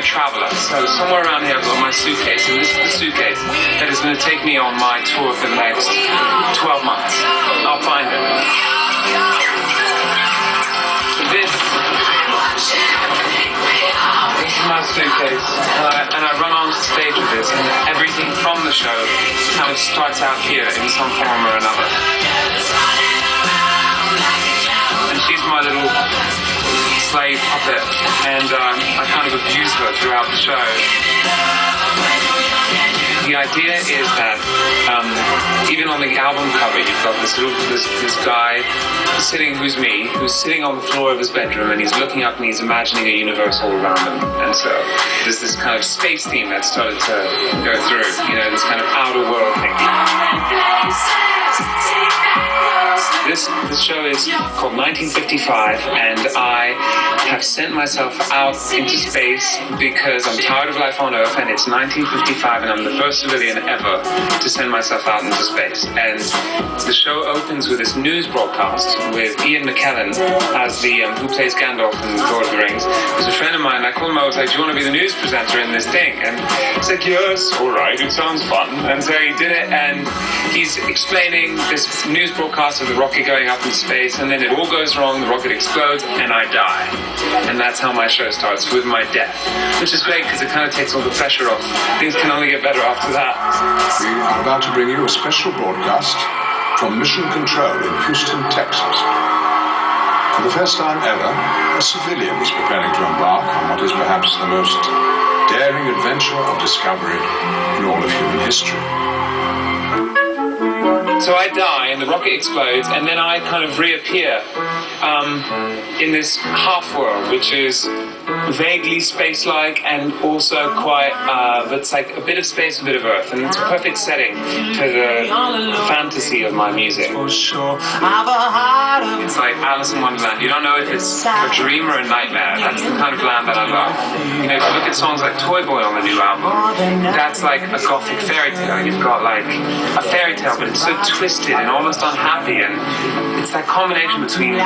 a traveler. So somewhere around here I've got my suitcase, and this is the suitcase that is going to take me on my tour for the next 12 months. I'll find it. So this is my suitcase, and I run on stage with this, and everything from the show kind of starts out here in some form or another. And she's my little slave puppet, and I kind of abuse her throughout the show. The idea is that even on the album cover, you've got this guy sitting, who's me, who's sitting on the floor of his bedroom, and he's looking up and he's imagining a universe all around him. And so there's this kind of space theme that started to go through, you know, this kind of outer world thing. This show is called 1955, and I have sent myself out into space because I'm tired of life on Earth, and it's 1955, and I'm the first civilian ever to send myself out into space. And the show opens with this news broadcast with Ian McKellen as the who plays Gandalf in Lord of the Rings. He was a friend of mine. I called him. I was like, "Do you want to be the news presenter in this thing?" And he's like, "Yes, all right, it sounds fun." And so he did it, and he's explaining this news broadcast of the rocket going up in space, and then it all goes wrong, the rocket explodes, and I die. And that's how my show starts, with my death, which is great because it kind of takes all the pressure off. Things can only get better after that. We are about to bring you a special broadcast from Mission Control in Houston, Texas. For the first time ever, a civilian is preparing to embark on what is perhaps the most daring adventure of discovery in all of human history. So I die, and the rocket explodes, and then I kind of reappear in this half-world, which is vaguely space-like and also quite, it's like a bit of space, a bit of Earth, and it's a perfect setting for the fantasy of my music. It's like Alice in Wonderland. You don't know if it's a dream or a nightmare. That's the kind of land that I love. You know, if you look at songs like Toy Boy on the new album, that's like a gothic fairy tale. You've got like a fairy tale, but it's so twisted and almost unhappy, and it's that combination between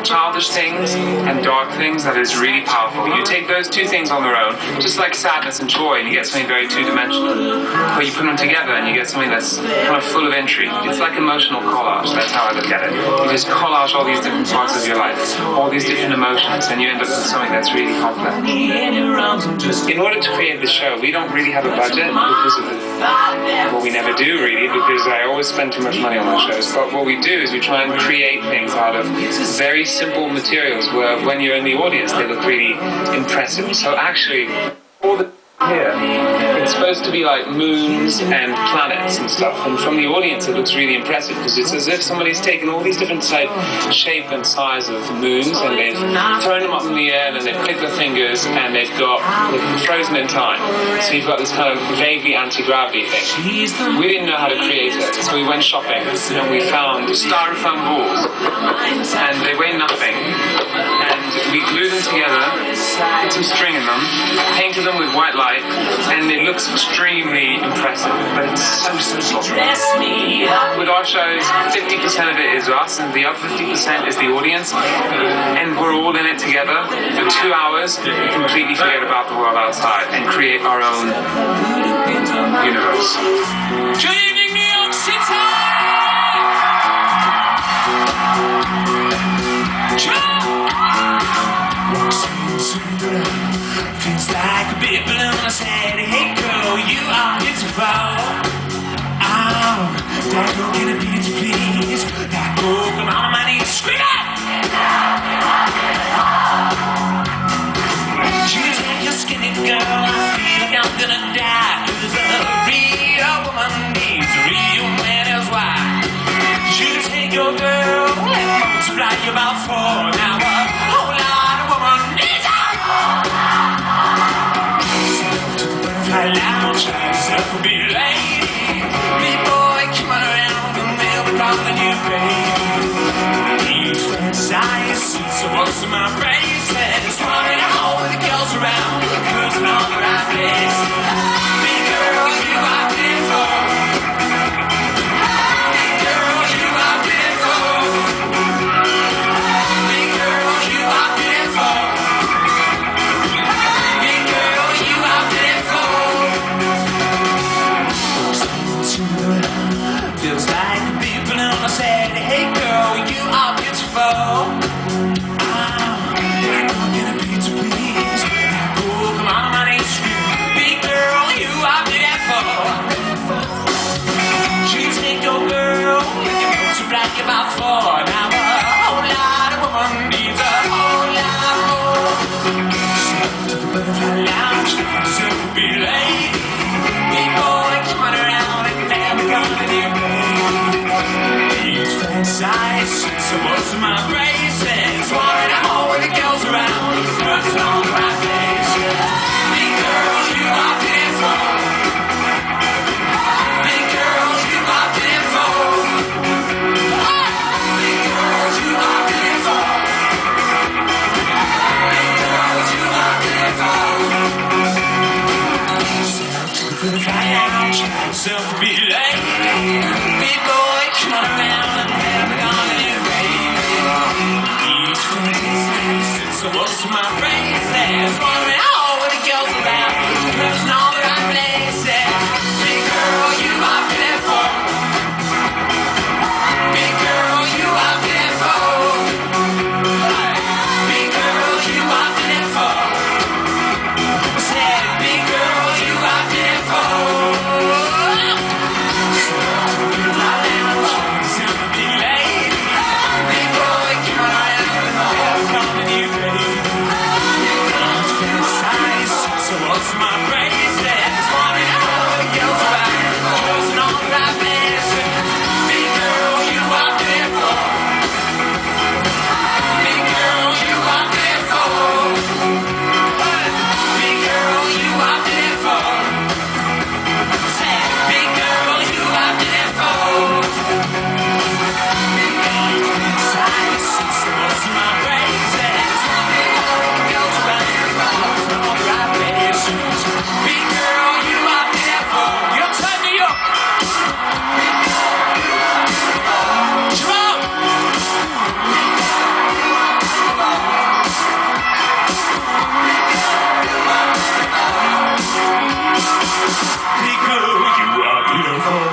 childish things and dark things that is really powerful. You take those two things on their own, just like sadness and joy, and you get something very two-dimensional. But you put them together and you get something that's kind of full of intrigue. It's like emotional collage. That's how I look at it. You just collage all these different parts of your life, all these different emotions, and you end up with something that's really complex. In order to create the show, we don't really have a budget because of well, we never do really, because I always spend too much money on my shows. But what we do is we try and create things out of very simple materials where when you're in the audience they look really impressive. So actually, all the here, it's supposed to be like moons and planets and stuff, and from the audience it looks really impressive because it's as if somebody's taken all these different shape and size of moons and they've thrown them up in the air, and then they've clicked their fingers and they've been frozen in time. So you've got this kind of vaguely anti-gravity thing. We didn't know how to create it, so we went shopping and we found styrofoam balls, and they weigh nothing, and we glued them together, put some string in them, painted them with white light, and it looks extremely impressive, but it's so simple. With our shows, 50% of it is us, and the other 50% is the audience, and we're all in it together for 2 hours. We completely forget about the world outside and create our own universe. Good evening, New York City! Feels like a big balloon. I said, hey girl, you are beautiful. Oh, Daddy, go get a pizza, please. Gotta go, come on my knees, scream out! You take your skinny girl, I feel like I'm gonna die. 'Cause a real woman needs a real man as wife. You take your girl and multiply you about 4. Now a whole lot of woman needs a fly lounge, try yourself a big lady. Big boy, come on around and they'll be calling you baby. He's fantasize, so what's my face? It's running home with the girls around, cause I'm on the right place. Big girl, you are beautiful. Big girl, you are beautiful. Big girl, you are beautiful. Big girl, Self be late. Big boy, come around and never gonna be each one so what's my phrase? There's wondering all what it goes about. Person all the right places. Big girl, you are beautiful. Big girl, you are beautiful. Big girl, you are beautiful. Said, big girl, you are beautiful. What's my praise? That's one and all it goes around. Wasn't all right, man. Big girl, you are beautiful. Big girl, you are beautiful. Big girl, you are beautiful. Say, big girl, you are beautiful. What's my praise? That's one and all it goes around. Wasn't all right, man. Big girl, you are beautiful. You turn me up. Come on. Big girl, you are beautiful.